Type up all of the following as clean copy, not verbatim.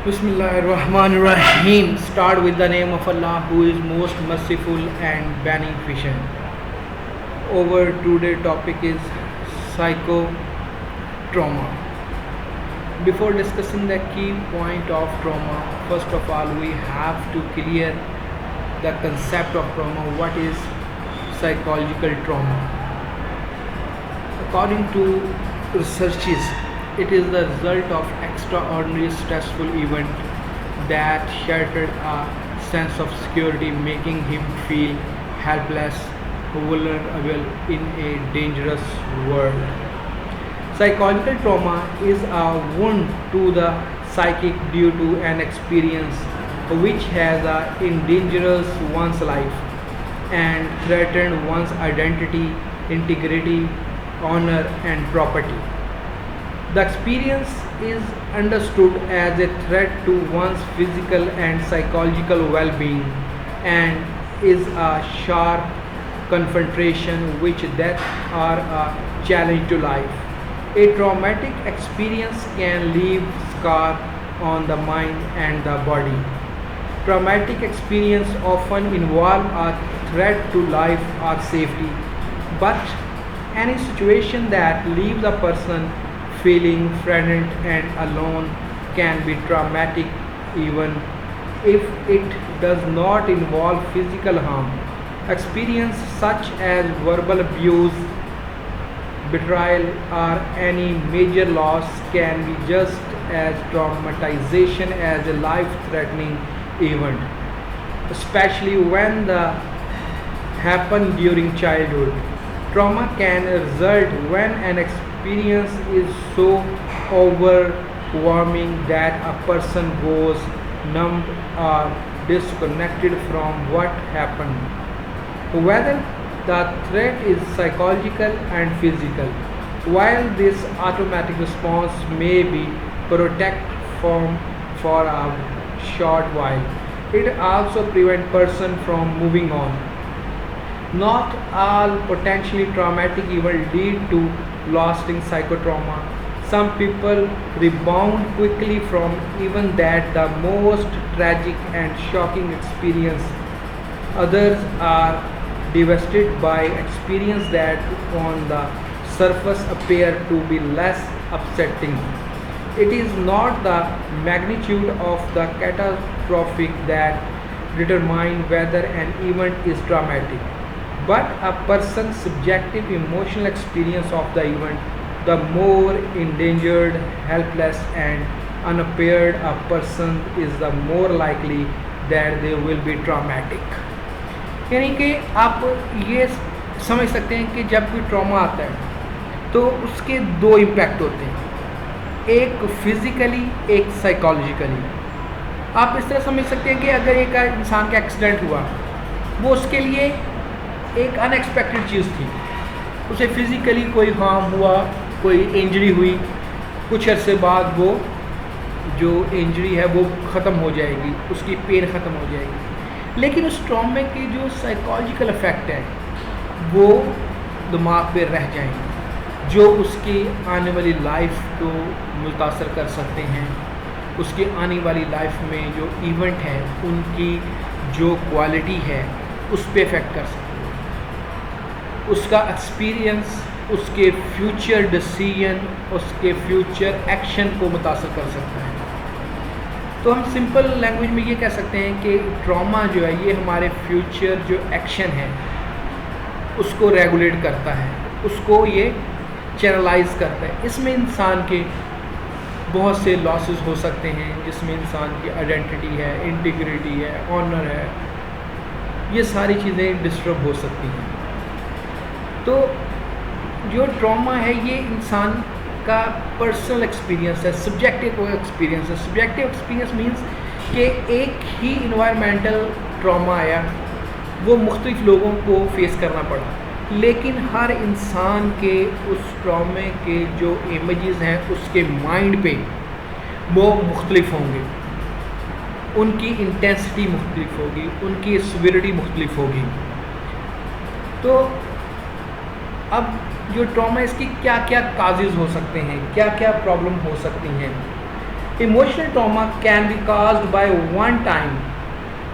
Bismillahirrahmanirrahim. Start with the name of Allah who is most merciful and beneficent. Our today topic is psychotrauma. Before discussing the key point of trauma, first of all we have to clear the concept of trauma. What is psychological trauma? According to researches, it is the result of extraordinary stressful event that shattered a sense of security, making him feel helpless, vulnerable in a dangerous world. Psychological trauma is a wound to the psychic due to an experience which has endangered one's life and threatened one's identity, integrity, honor, and property. The experience is understood as a threat to one's physical and psychological well being and is a sharp confrontation with death or a challenge to life. A traumatic experience can leave scar on the mind and the body. Traumatic experience often involve a threat to life or safety, but any situation that leaves a person feeling threatened and alone can be traumatic even if it does not involve physical harm. Experience such as verbal abuse, betrayal, or any major loss can be just as traumatization as a life-threatening event, especially when the happen during childhood. Trauma can result when an experience is so overwhelming that a person goes numb or disconnected from what happened. Whether the threat is psychological and physical, while this automatic response may be protect from for a short while, it also prevent person from moving on. Not all potentially traumatic events lead to lasting psychotrauma. Some people rebound quickly from even that the most tragic and shocking experience. Others are devastated by experiences that on the surface appear to be less upsetting. It is not the magnitude of the catastrophic that determine whether an event is traumatic, but a person's subjective emotional experience of the event. The more endangered, helpless, and unimpaired a person is, the more likely that they will be traumatic. यानी कि आप ये समझ सकते हैं कि जब कोई ट्रॉमा आता है तो उसके दो इम्पैक्ट होते हैं, एक फिज़िकली, एक साइकोलॉजिकली। आप इस तरह समझ सकते हैं कि अगर एक इंसान का एक्सीडेंट हुआ, वो उसके लिए एक अनएक्सपेक्टेड चीज़ थी, उसे फिज़िकली कोई हार्म हुआ, कोई इंजरी हुई, कुछ अरसे बाद वो जो इंजरी है वो ख़त्म हो जाएगी, उसकी पेन ख़त्म हो जाएगी। लेकिन उस ट्रॉमे के जो साइकोलॉजिकल इफ़ेक्ट है वो दिमाग पे रह जाएंगे, जो उसकी आने वाली लाइफ को मुतासर कर सकते हैं। उसकी आने वाली लाइफ में जो इवेंट है उनकी जो क्वालिटी है उस पर इफ़ेक्ट कर सकते हैं। उसका एक्सपीरियंस उसके फ्यूचर डिसीजन, उसके फ्यूचर एक्शन को मुतासर कर सकता है। तो हम सिंपल लैंग्वेज में ये कह सकते हैं कि ट्रॉमा जो है ये हमारे फ्यूचर जो एक्शन है उसको रेगुलेट करता है, उसको ये चैनलाइज करता है। इसमें इंसान के बहुत से लॉसेस हो सकते हैं, जिसमें इंसान की आइडेंटिटी है, इंटीग्रिटी है, ऑनर है, ये सारी चीज़ें डिस्टर्ब हो सकती हैं। तो जो ट्रॉमा है ये इंसान का पर्सनल एक्सपीरियंस है, सब्जेक्टिव एक्सपीरियंस है। सब्जेक्टिव एक्सपीरियंस मीन्स कि एक ही इन्वायरमेंटल ट्रॉमा आया, वो मुख्तलिफ लोगों को फेस करना पड़ा, लेकिन हर इंसान के उस ट्रॉमे के जो इमेजेस हैं उसके माइंड पे वो मुख्तलिफ होंगे, उनकी इंटेंसिटी मुख्तलिफ होगी, उनकी सिविरिटी मुख्तलिफ होगी। तो अब जो ट्रॉमा इसकी क्या क्या काजेज़ हो सकते हैं, क्या क्या प्रॉब्लम हो सकती हैं। Emotional trauma can be caused by one time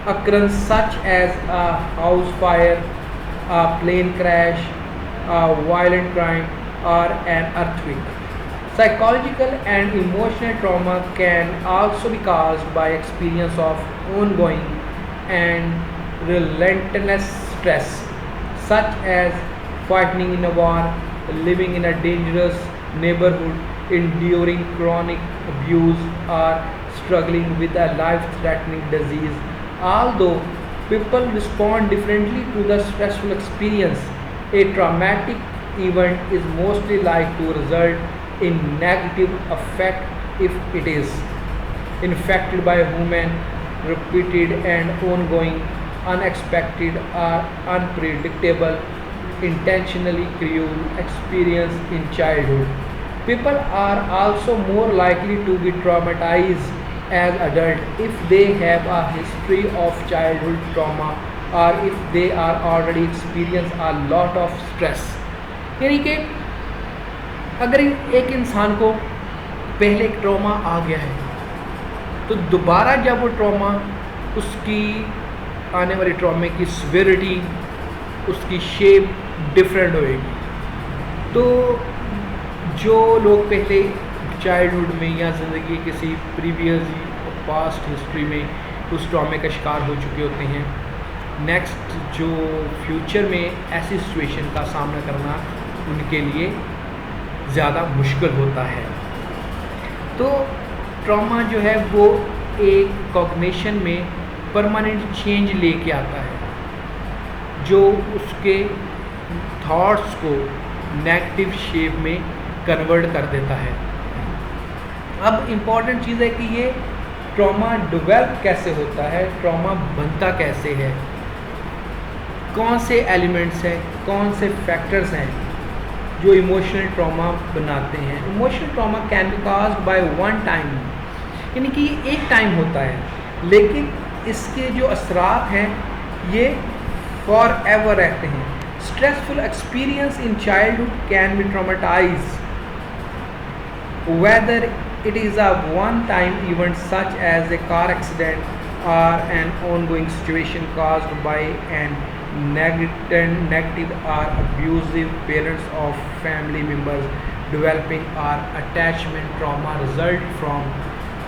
occurrence such as a house fire, a plane crash, a violent crime, or an earthquake. Psychological and emotional trauma can also be caused by experience of ongoing and relentless stress, such as fighting in a war, living in a dangerous neighborhood, enduring chronic abuse, or struggling with a life threatening disease. Although people respond differently to the stressful experience, a traumatic event is mostly like to result in negative effect if it is infected by human, repeated and ongoing, unexpected or unpredictable, intentionally cruel experience in childhood. People are also more likely to be traumatized as adults if they have a history of childhood trauma or if they are already experience a lot of stress. यानी कि अगर एक इंसान को पहले एक trauma आ गया है तो दोबारा जब वो ट्रॉमा उसकी आने वाली ट्रॉमे की सिवियरिटी उसकी शेप डिफरेंट होएगी। तो जो लोग पहले चाइल्डहुड में या ज़िंदगी किसी प्रीवियस पास्ट हिस्ट्री में उस ट्रॉमे का शिकार हो चुके होते हैं, नेक्स्ट जो फ्यूचर में ऐसी सिचुएशन का सामना करना उनके लिए ज़्यादा मुश्किल होता है। तो ट्रॉमा जो है वो एक कॉग्निशन में परमानेंट चेंज लेके आता है जो उसके थॉट्स को नेगेटिव शेप में कन्वर्ट कर देता है। अब इम्पॉर्टेंट चीज़ है कि ये ट्रॉमा डेवलप कैसे होता है, ट्रॉमा बनता कैसे है, कौन से एलिमेंट्स हैं, कौन से फैक्टर्स हैं जो इमोशनल ट्रॉमा बनाते हैं। Emotional trauma can be caused by one time, यानी कि ये एक टाइम होता है लेकिन इसके जो असरात हैं ये फॉर एवर रहते हैं। Stressful experience in childhood can be traumatise whether it is a one-time event such as a car accident or an ongoing situation caused by an negative or abusive parents of family members. Developing or attachment trauma result from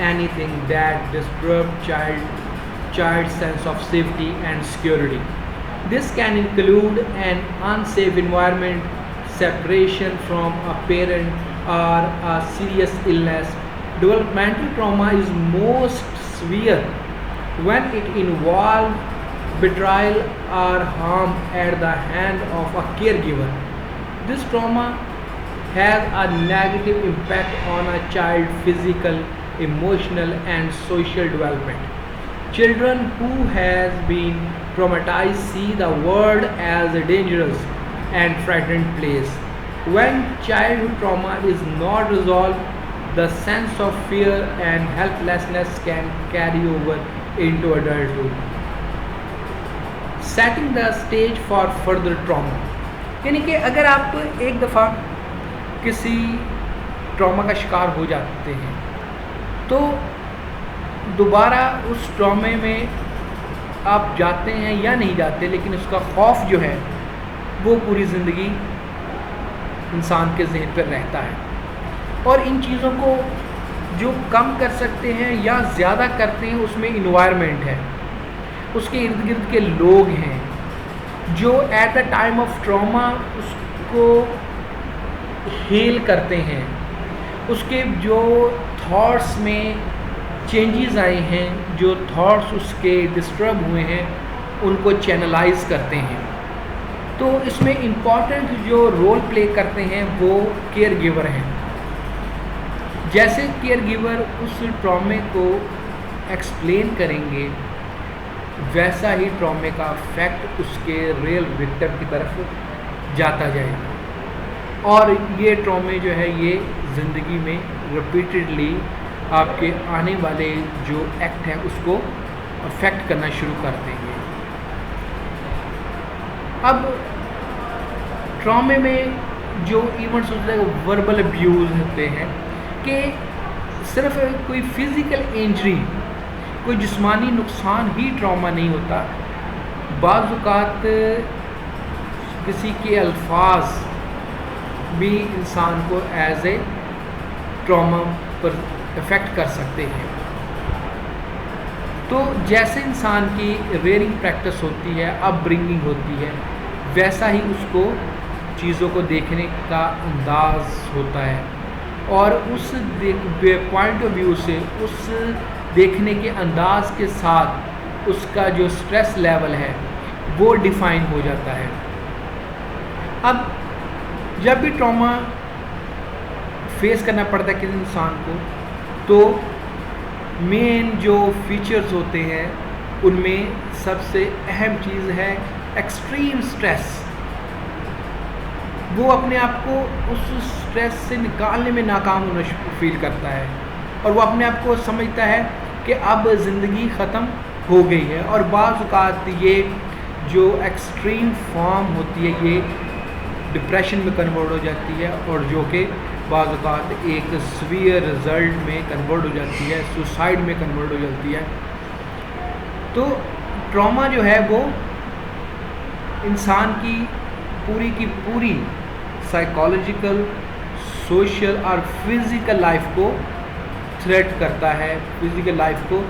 anything that disturbs child's sense of safety and security. This can include an unsafe environment, separation from a parent, or a serious illness. Developmental trauma is most severe when it involves betrayal or harm at the hand of a caregiver. This trauma has a negative impact on a child's physical, emotional, and social development. Children who has been traumatized see the world as a dangerous and frightening place. When childhood trauma is not resolved, the sense of fear and helplessness can carry over into adulthood, setting the stage for further trauma. यानी कि अगर आप एक दफ़ा किसी trauma का शिकार हो जाते हैं तो दोबारा उस ट्रॉमे में आप जाते हैं या नहीं जाते, लेकिन उसका खौफ जो है वो पूरी ज़िंदगी इंसान के जहन पर रहता है। और इन चीज़ों को जो कम कर सकते हैं या ज़्यादा करते हैं उसमें इन्वायरमेंट है, उसके इर्द गिर्द के लोग हैं जो at the time of trauma उसको हील करते हैं, उसके जो थॉट्स में चेंजेस आए हैं, जो थॉट्स उसके डिस्टर्ब हुए हैं उनको चैनलाइज करते हैं। तो इसमें इम्पॉर्टेंट जो रोल प्ले करते हैं वो केयर गिवर हैं। जैसे केयर गिवर उस ट्रॉमे को एक्सप्लेन करेंगे वैसा ही ट्रॉमे का इफेक्ट उसके रियल विक्टिम की तरफ जाता जाएगा और ये ट्रॉमे जो है ये ज़िंदगी में रिपीटेडली आपके आने वाले जो एक्ट हैं उसको अफेक्ट करना शुरू कर देंगे। अब ट्रॉमे में जो इवेंट्स होते हैं वर्बल अब्यूज़ होते हैं कि सिर्फ कोई फिज़िकल इंजरी, कोई जिस्मानी नुकसान ही ट्रॉमा नहीं होता। बाज़ औक़ात किसी के अल्फाज भी इंसान को एज ए ट्रॉमा पर इफ़ेक्ट कर सकते हैं। तो जैसे इंसान की रेयरिंग प्रैक्टिस होती है, अपब्रिंगिंग होती है, वैसा ही उसको चीज़ों को देखने का अंदाज़ होता है, और उस पॉइंट ऑफ व्यू से, उस देखने के अंदाज़ के साथ उसका जो स्ट्रेस लेवल है वो डिफ़ाइन हो जाता है। अब जब भी ट्रॉमा फेस करना पड़ता है किसी इंसान को, तो मेन जो फीचर्स होते हैं उनमें सबसे अहम चीज़ है एक्सट्रीम स्ट्रेस। वो अपने आप को उस स्ट्रेस से निकालने में नाकाम होना फील करता है, और वो अपने आप को समझता है कि अब ज़िंदगी ख़त्म हो गई है। और बाज़ औक़ात ये जो एक्सट्रीम फॉर्म होती है ये डिप्रेशन में कन्वर्ट हो जाती है, और जो कि बाज़ औक़ात एक सीवियर रिज़ल्ट में कन्वर्ट हो जाती है, सुसाइड में कन्वर्ट हो जाती है। तो ट्रॉमा जो है वो इंसान की पूरी साइकोलॉजिकल, सोशल और फिज़िकल लाइफ को थ्रेट करता है, फिज़िकल लाइफ को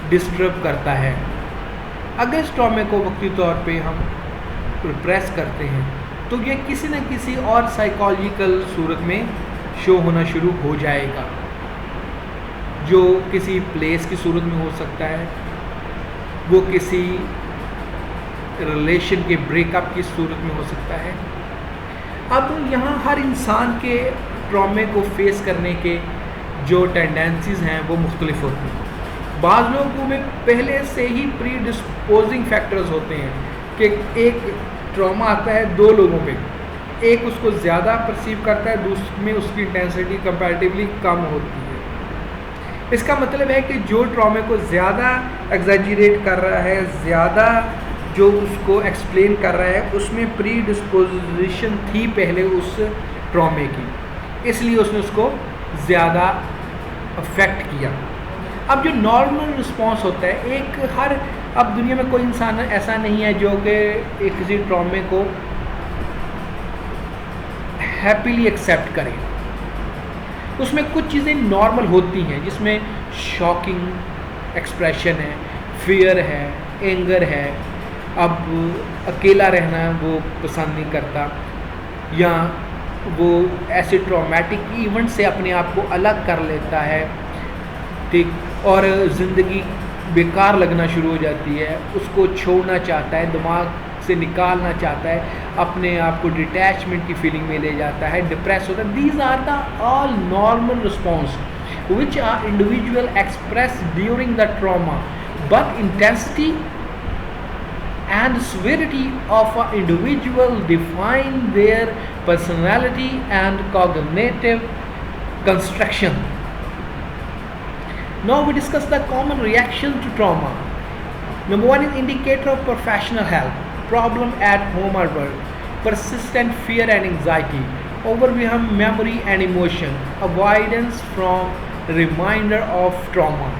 डिस्टर्ब करता है। अगर इस ट्रॉमे को वक्ती तौर पे हम रिप्रेस करते हैं तो ये किसी न किसी और साइकोलॉजिकल सूरत में शो होना शुरू हो जाएगा, जो किसी प्लेस की सूरत में हो सकता है, वो किसी रिलेशन के ब्रेकअप की सूरत में हो सकता है। अब यहाँ हर इंसान के ट्रॉमे को फेस करने के जो टेंडेंसीज़ हैं वो मुख्तलिफ होती हैं। बाज़ लोगों में पहले से ही प्री डिस्पोजिंग फैक्टर्स होते हैं कि एक ट्रॉमा आता है दो लोगों पे, एक उसको ज़्यादा परसीव करता है, दूसरे में उसकी इंटेंसिटी कंपैरेटिवली कम होती है। इसका मतलब है कि जो ट्रॉमे को ज़्यादा एग्जैजरेट कर रहा है, ज़्यादा जो उसको एक्सप्लेन कर रहा है, उसमें प्री डिस्पोजिशन थी पहले उस ट्रॉमे की, इसलिए उसने उसको ज़्यादा अफेक्ट किया। अब जो नॉर्मल रिस्पॉन्स होता है, अब दुनिया में कोई इंसान ऐसा नहीं है जो कि किसी ट्रॉमे को हैप्पीली एक्सेप्ट करे। उसमें कुछ चीज़ें नॉर्मल होती हैं, जिसमें शॉकिंग एक्सप्रेशन है, फियर है, एंगर है, अब अकेला रहना वो पसंद नहीं करता, या वो ऐसे ट्रॉमेटिक इवेंट से अपने आप को अलग कर लेता है, ठीक, और ज़िंदगी बेकार लगना शुरू हो जाती है, उसको छोड़ना चाहता है, दिमाग से निकालना चाहता है, अपने आप को डिटैचमेंट की फीलिंग में ले जाता है, डिप्रेस होता है। These are the all normal response which are individual express during the trauma, but intensity and severity of an individual define their personality and cognitive construction. Now we discuss the common reaction to trauma. Number one is indicator of professional health, problem at home or work, persistent fear and anxiety, overwhelming memory and emotion, avoidance from reminder of trauma.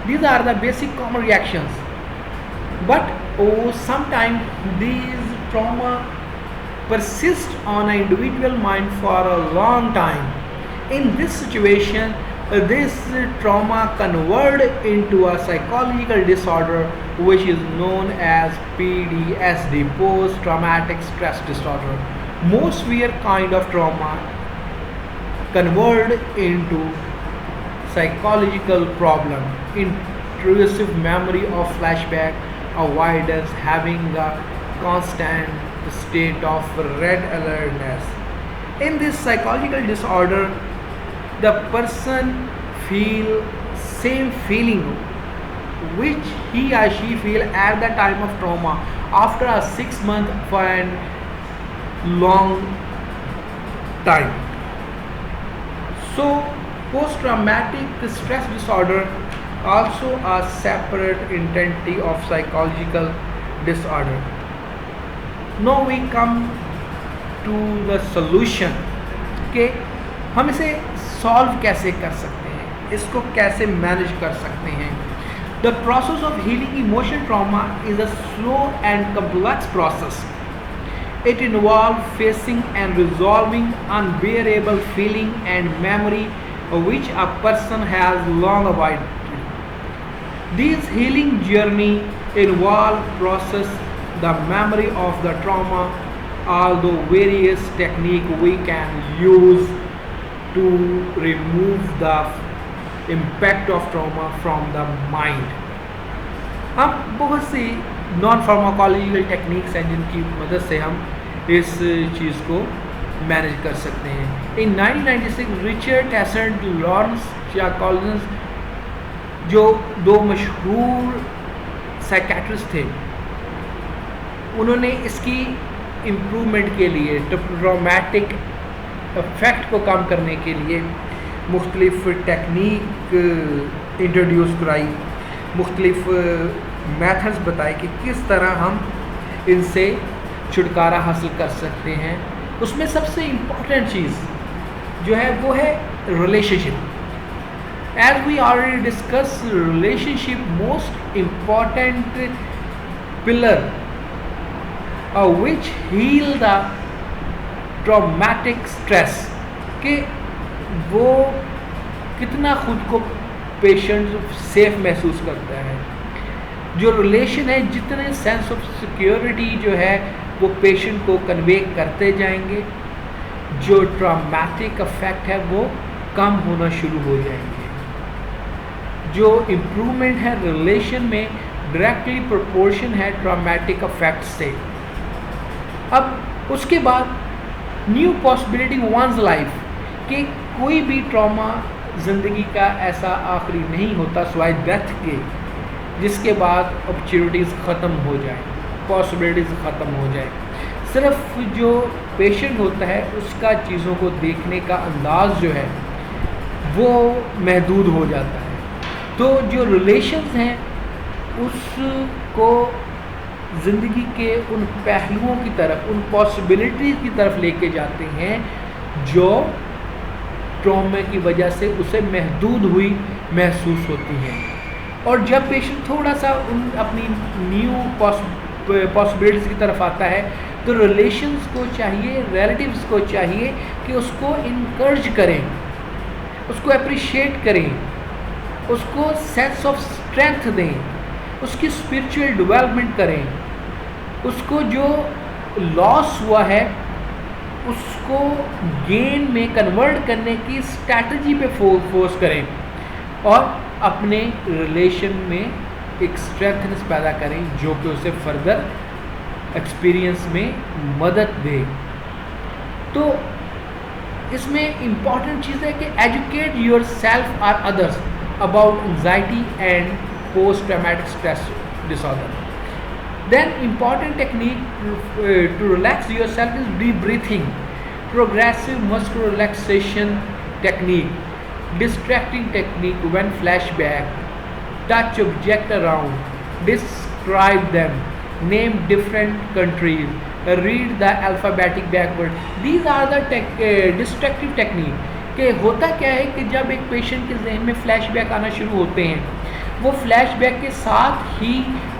These are the basic common reactions. But sometimes these trauma persist on an individual mind for a long time. In this situation, this trauma converts into a psychological disorder which is known as PTSD, post-traumatic stress disorder. Most severe kind of trauma convert into psychological problem, intrusive memory of flashback, avoidance, having a constant state of red alertness. In this psychological disorder, the person feel same feeling which he or she feel at the time of trauma after a 6 month for a long time. So post-traumatic stress disorder also a separate entity of psychological disorder. Now we come to the solution कि हम इसे solve कैसे कर सकते हैं। इसको कैसे manage कर सकते हैं। The process of healing emotion trauma is a slow and complex process. It involves facing and resolving unbearable feeling and memory which a person has long avoided. This healing journey involves process the memory of the trauma, although various techniques we can use to remove the impact of trauma from the mind. हम बहुत सी non pharmacological techniques हैं जिनकी मदद से हम इस चीज़ को manage कर सकते हैं। इन 1996 रिचर्ड टैसेंट लॉरेंस कॉलिन्स, जो दो मशहूर साइकेट्रिस्ट थे, उन्होंने इसकी इम्प्रूवमेंट के लिए, ट्रॉमेटिक इफेक्ट को कम करने के लिए मुख्तलिफ टेक्निक इंट्रोड्यूस कराई, मुख्तलिफ मेथड्स बताए कि किस तरह हम इनसे छुटकारा हासिल कर सकते हैं। उसमें सबसे इम्पॉर्टेंट चीज़ जो है वो है relationship. As we already discuss, relationship most important pillar which heal the traumatic stress, कि वो कितना खुद को पेशेंट सेफ महसूस करता है. जो रिलेशन है, जितने सेंस ऑफ सिक्योरिटी जो है वो पेशेंट को कन्वे करते जाएंगे, जो ट्रॉमेटिक इफेक्ट है वो कम होना शुरू हो जाएंगे. जो इम्प्रूवमेंट है रिलेशन में डायरेक्टली प्रोपोर्शन है ट्रॉमेटिक इफेक्ट से. अब उसके बाद न्यू पॉसिबिलिटी वंस लाइफ, कि कोई भी ट्रॉमा ज़िंदगी का ऐसा आखिरी नहीं होता सिवाय डेथ के, जिसके बाद अपॉर्चुनिटीज़ ख़त्म हो जाए, पॉसिबिलिटीज़ ख़त्म हो जाए. सिर्फ जो पेशेंट होता है उसका चीज़ों को देखने का अंदाज़ जो है वो महदूद हो जाता है. तो जो रिलेशंस हैं उसको ज़िंदगी के उन पहलुओं की तरफ, उन पॉसिबिलिटीज़ की तरफ लेके जाते हैं जो ट्रॉमा की वजह से उसे महदूद हुई महसूस होती हैं. और जब पेशेंट थोड़ा सा उन अपनी न्यू पॉसिबिलिटीज़ की तरफ आता है तो रिलेशंस को चाहिए, रिलेटिव्स को चाहिए कि उसको इनकरेज करें, उसको अप्रिशिएट करें, उसको सेंस ऑफ स्ट्रेंथ दें, उसकी स्पिरिचुअल डेवलपमेंट करें, उसको जो लॉस हुआ है उसको गेन में कन्वर्ट करने की स्ट्रैटेजी पे फोर्स करें और अपने रिलेशन में एक स्ट्रेंथनेस पैदा करें जो कि उसे फर्दर एक्सपीरियंस में मदद दे. तो इसमें इम्पॉर्टेंट चीज़ है कि एजुकेट योर सेल्फ और others about anxiety and post traumatic stress disorder. Then important technique to relax yourself is deep breathing, progressive muscular relaxation technique, distracting technique when flashback, touch object around, describe them, name different countries, read the alphabetic backward. These are the distractive technique. कि होता क्या है कि जब एक patient के जहन में फ्लैशबैक आना शुरू होते हैं, वो फ्लैशबैक के साथ ही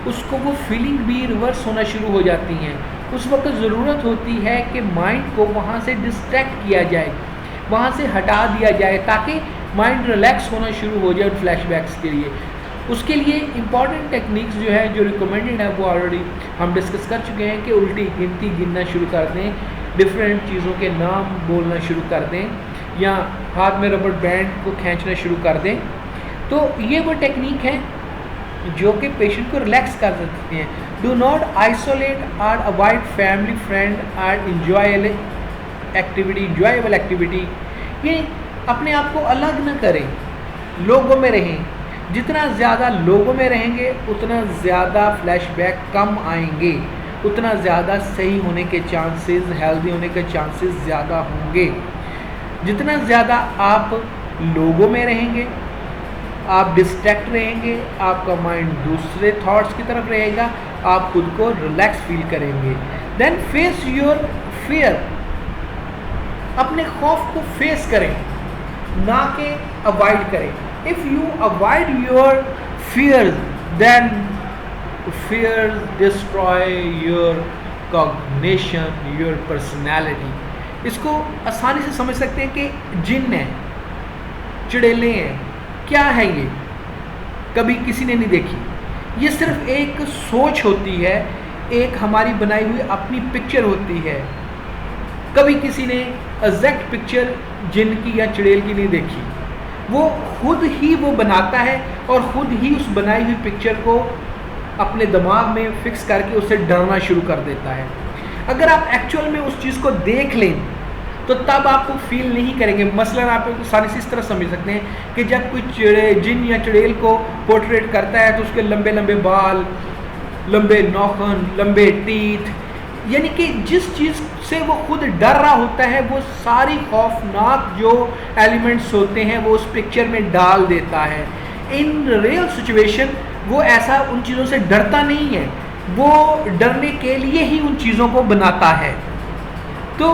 उसको वो फीलिंग भी रिवर्स होना शुरू हो जाती हैं. उस वक्त ज़रूरत होती है कि माइंड को वहाँ से डिस्ट्रैक्ट किया जाए, वहाँ से हटा दिया जाए ताकि माइंड रिलैक्स होना शुरू हो जाए फ्लैशबैक्स के लिए. उसके लिए इम्पॉर्टेंट टेक्निक्स जो है, जो रिकमेंडेड है, वो ऑलरेडी हम डिस्कस कर चुके हैं कि उल्टी गिनती गिनना शुरू कर दें, डिफरेंट चीज़ों के नाम बोलना शुरू कर दें, या हाथ में रबर बैंड को खींचना शुरू कर दें. तो ये वो टेक्निक है जो कि पेशेंट को रिलैक्स कर देती हैं. डू नॉट आइसोलेट और अवॉइड फैमिली फ्रेंड और इंजॉयबल एक्टिविटी. ये अपने आप को अलग न करें, लोगों में रहें. जितना ज़्यादा लोगों में रहेंगे उतना ज़्यादा फ्लैशबैक कम आएंगे, उतना ज़्यादा सही होने के चांसेस, हेल्दी होने के चांसेस ज़्यादा होंगे. जितना ज़्यादा आप लोगों में रहेंगे, आप डिस्ट्रैक्ट रहेंगे, आपका माइंड दूसरे थॉट्स की तरफ रहेगा, आप खुद को रिलैक्स फील करेंगे. Then face your fear. अपने खौफ को फेस करें, ना कि अवॉइड करें. If you avoid your fears, then fears destroy your cognition, your personality. इसको आसानी से समझ सकते हैं कि जिन है, चुड़ैलें हैं, क्या है ये, कभी किसी ने नहीं देखी। ये सिर्फ एक सोच होती है, एक हमारी बनाई हुई अपनी पिक्चर होती है। कभी किसी ने एग्जैक्ट पिक्चर जिन की या चुड़ैल की नहीं देखी। वो खुद ही वो बनाता है और खुद ही उस बनाई हुई पिक्चर को अपने दिमाग में फिक्स करके उससे डरना शुरू कर देता है। अगर आप एक्चुअल में उस चीज़ को देख लें तो तब आपको फील नहीं करेंगे। मसलन आप आसानी से इस तरह समझ सकते हैं कि जब कोई जिन या चुड़ैल को पोर्ट्रेट करता है तो उसके लंबे लंबे बाल, लंबे नाखून, लंबे टीथ, यानी कि जिस चीज़ से वो खुद डर रहा होता है वो सारी खौफनाक जो एलिमेंट्स होते हैं वो उस पिक्चर में डाल देता है। इन रियल सिचुएशन वो ऐसा उन चीज़ों से डरता नहीं है, वो डरने के लिए ही उन चीज़ों को बनाता है। तो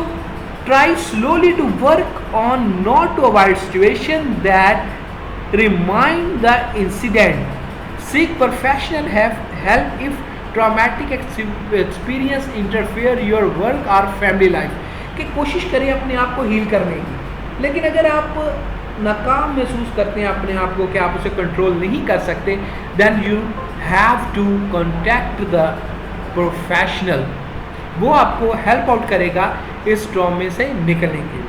try slowly to work on not to avoid situation that remind the incident. Seek professional help if traumatic experience interfere your work और फैमिली लाइफ। कि कोशिश करें अपने आप को हील करने की, लेकिन अगर आप नाकाम महसूस करते हैं अपने आप को कि आप उसे कंट्रोल नहीं कर सकते, then you have to contact the professional. वो आपको हेल्प आउट करेगा इस ट्रॉमे से निकलने के लिए।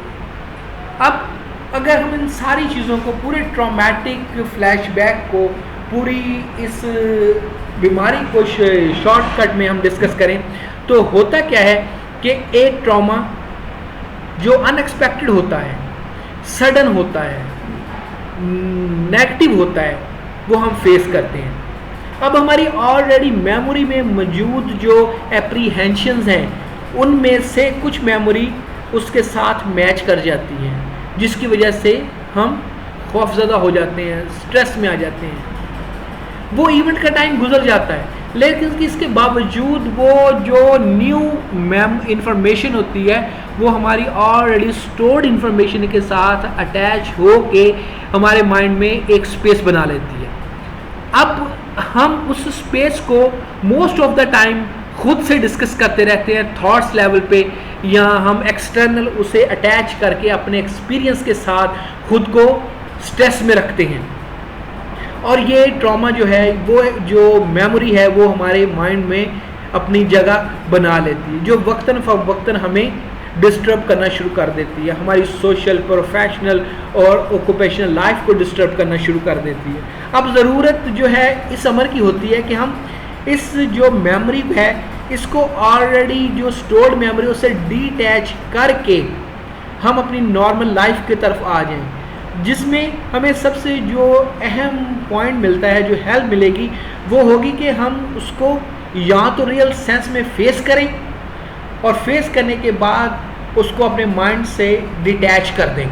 अब अगर हम इन सारी चीज़ों को, पूरे ट्रॉमेटिक फ्लैशबैक को, पूरी इस बीमारी को शॉर्टकट में हम डिस्कस करें तो होता क्या है कि एक ट्रॉमा जो अनएक्सपेक्टेड होता है, सडन होता है, नेगेटिव होता है, वो हम फेस करते हैं। अब हमारी ऑलरेडी मेमोरी में मौजूद जो एप्रीहेंशंस हैं उनमें से कुछ मेमोरी उसके साथ मैच कर जाती है, जिसकी वजह से हम खौफज़दा हो जाते हैं, स्ट्रेस में आ जाते हैं। वो इवेंट का टाइम गुजर जाता है, लेकिन इसके बावजूद वो जो न्यू इंफॉर्मेशन होती है वो हमारी ऑलरेडी स्टोर्ड इंफॉर्मेशन के साथ अटैच हो के हमारे माइंड में एक स्पेस बना लेती है। अब हम उस स्पेस को मोस्ट ऑफ द टाइम खुद से डिस्कस करते रहते हैं थॉट्स लेवल पे, या हम एक्सटर्नल उसे अटैच करके अपने एक्सपीरियंस के साथ खुद को स्ट्रेस में रखते हैं। और ये ट्रॉमा जो है, वो जो मेमोरी है वो हमारे माइंड में अपनी जगह बना लेती है, जो वक्तन फ़वक्तन हमें डिस्टर्ब करना शुरू कर देती है, हमारी सोशल, प्रोफेशनल और ऑक्यूपेशनल लाइफ को डिस्टर्ब करना शुरू कर देती है। अब ज़रूरत जो है इस अमर की होती है कि हम इस जो मेमोरी है इसको ऑलरेडी जो स्टोर्ड मेमोरी उससे डिटैच करके हम अपनी नॉर्मल लाइफ की तरफ आ जाएं, जिसमें हमें सबसे जो अहम पॉइंट मिलता है, जो हेल्प मिलेगी, वो होगी कि हम उसको या तो रियल सेंस में फेस करें और फेस करने के बाद उसको अपने माइंड से डिटैच कर दें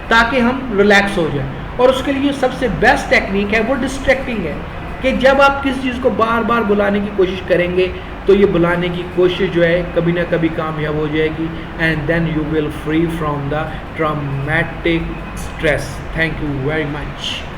ताकि हम रिलैक्स हो जाएं। और उसके लिए सबसे बेस्ट टेक्निक है वो डिस्ट्रैक्टिंग है, कि जब आप किसी चीज़ को बार बार बुलाने की कोशिश करेंगे तो ये बुलाने की कोशिश जो है कभी ना कभी कामयाब हो जाएगी, and then you will free from the traumatic stress. Thank you very much.